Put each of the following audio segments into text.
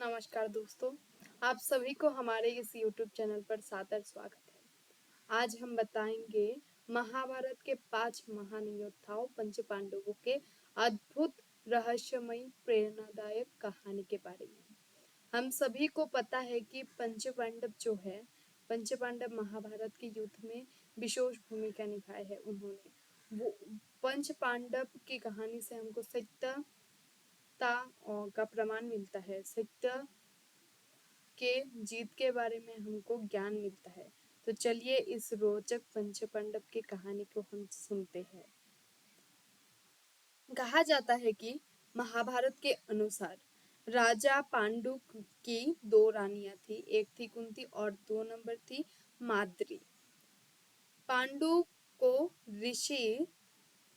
नमस्कार दोस्तों, आप सभी को हमारे इस YouTube चैनल पर सादर स्वागत है। आज हम बताएंगे महाभारत के 5 महान योद्धाओं पंचपांडवों के अद्भुत रहस्यमयी प्रेरणादायक कहानी के बारे में। हम सभी को पता है कि पंचपांडव जो है, पंचपांडव महाभारत के युद्ध में विशेष भूमिका निभाई है। उन्होंने वो पंचपांडव की कहानी से हमको सत्यता का प्रमाण मिलता है, सत्य के जीत के बारे में हमको ज्ञान मिलता है। तो चलिए इस रोचक पंचपांडव की कहानी को हम सुनते हैं। कहा जाता है कि महाभारत के अनुसार राजा पांडु की 2 रानियां थी, एक थी कुंती और 2 नंबर थी माद्री। पांडु को ऋषि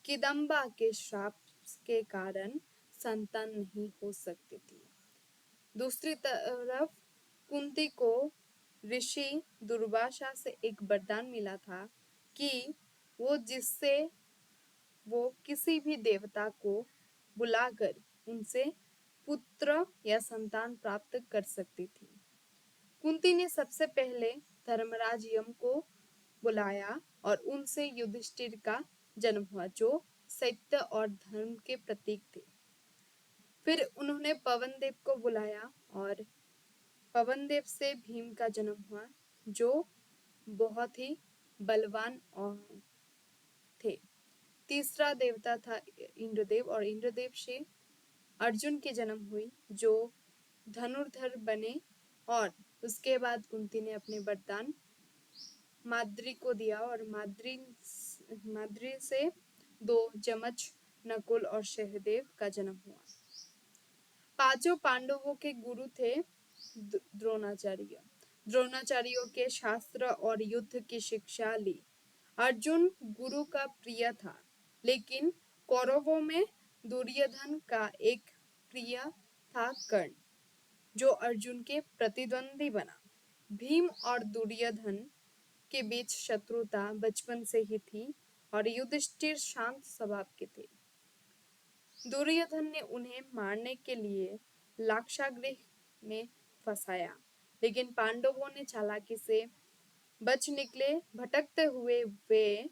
किदंबा के श्राप के कारण संतान नहीं हो सकती थी। दूसरी तरफ कुंती को ऋषि दुर्वासा से एक वरदान मिला था कि वो किसी भी देवता को बुलाकर उनसे पुत्र या संतान प्राप्त कर सकती थी। कुंती ने सबसे पहले धर्मराज यम को बुलाया और उनसे युधिष्ठिर का जन्म हुआ, जो सत्य और धर्म के प्रतीक थे। फिर उन्होंने पवनदेव को बुलाया और पवनदेव से भीम का जन्म हुआ, जो बहुत ही बलवान थे। तीसरा देवता था इंद्रदेव और इंद्रदेव से अर्जुन की जन्म हुई, जो धनुर्धर बने। और उसके बाद कुंती ने अपने वरदान माद्री को दिया और माद्री से 2 जमज नकुल और सहदेव का जन्म हुआ। 5 पांडवों के गुरु थे द्रोणाचार्य। द्रोणाचार्यों के शास्त्र और युद्ध की शिक्षा ली। अर्जुन गुरु का प्रिय था, लेकिन कौरवों में दुर्योधन का एक प्रिय था कर्ण, जो अर्जुन के प्रतिद्वंदी बना। भीम और दुर्योधन के बीच शत्रुता बचपन से ही थी और युधिष्ठिर शांत स्वभाव के थे। दुर्योधन ने उन्हें मारने के लिए लाक्षागृह में फंसाया, लेकिन पांडवों ने चालाकी से बच निकले। भटकते हुए वे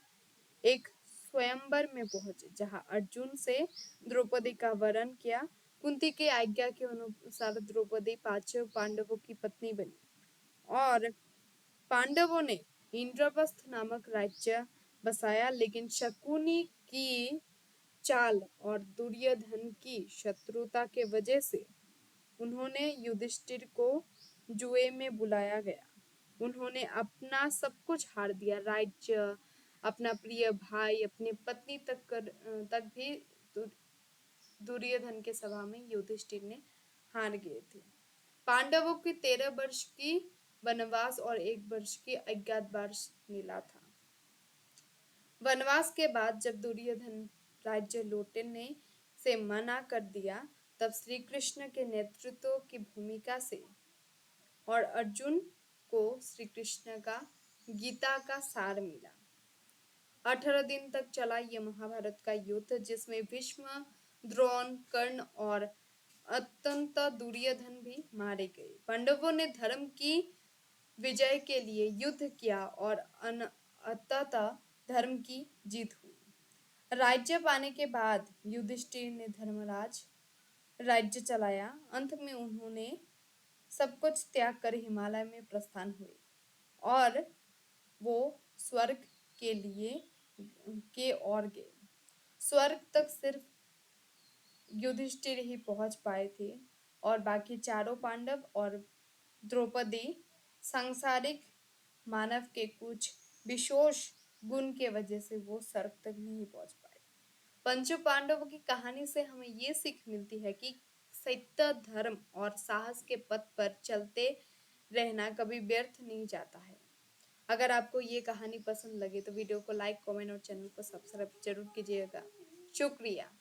एक स्वयंवर में पहुंचे, जहां अर्जुन से द्रौपदी का वरण किया। कुंती की आज्ञा के अनुसार द्रौपदी 5 पांडवों की पत्नी बनी और पांडवों ने इंद्रप्रस्थ नामक राज्य बसाया, लेकिन शकुनी की चाल और दुर्योधन की शत्रुता के वजह से उन्होंने युधिष्ठिर को जुए में बुलाया गया। उन्होंने अपना सब कुछ हार दिया, राज्य, अपना प्रिय भाई, अपनी पत्नी तक भी दुर्योधन के सभा में युधिष्ठिर ने हार गए थे। पांडवों की 13 वर्ष की वनवास और 1 वर्ष की अज्ञातवास मिला था। वनवास के बाद जब दुर्योधन राज्य लौटने से मना कर दिया, तब श्री कृष्ण के नेतृत्व की भूमिका से और अर्जुन को श्री कृष्ण का गीता का सार मिला। 18 दिन तक चला यह महाभारत का युद्ध, जिसमें भीष्म, द्रोण, कर्ण और अत्यंत दुर्योधन भी मारे गए। पांडवों ने धर्म की विजय के लिए युद्ध किया और अंततः धर्म की जीत हुई। राज्य पाने के बाद युधिष्ठिर ने धर्मराज राज्य चलाया। अंत में उन्होंने सब कुछ त्याग कर हिमालय में प्रस्थान हुए और वो स्वर्ग के ओर गए। स्वर्ग तक सिर्फ युधिष्ठिर ही पहुंच पाए थे और बाकी चारों पांडव और द्रौपदी सांसारिक मानव के कुछ विशेष गुण के वजह से वो स्वर्ग तक नहीं पहुंच पाए। पंचों पांडवों की कहानी से हमें ये सीख मिलती है कि सत्य, धर्म और साहस के पथ पर चलते रहना कभी व्यर्थ नहीं जाता है। अगर आपको ये कहानी पसंद लगे तो वीडियो को लाइक, कमेंट और चैनल को सब्सक्राइब जरूर कीजिएगा। शुक्रिया।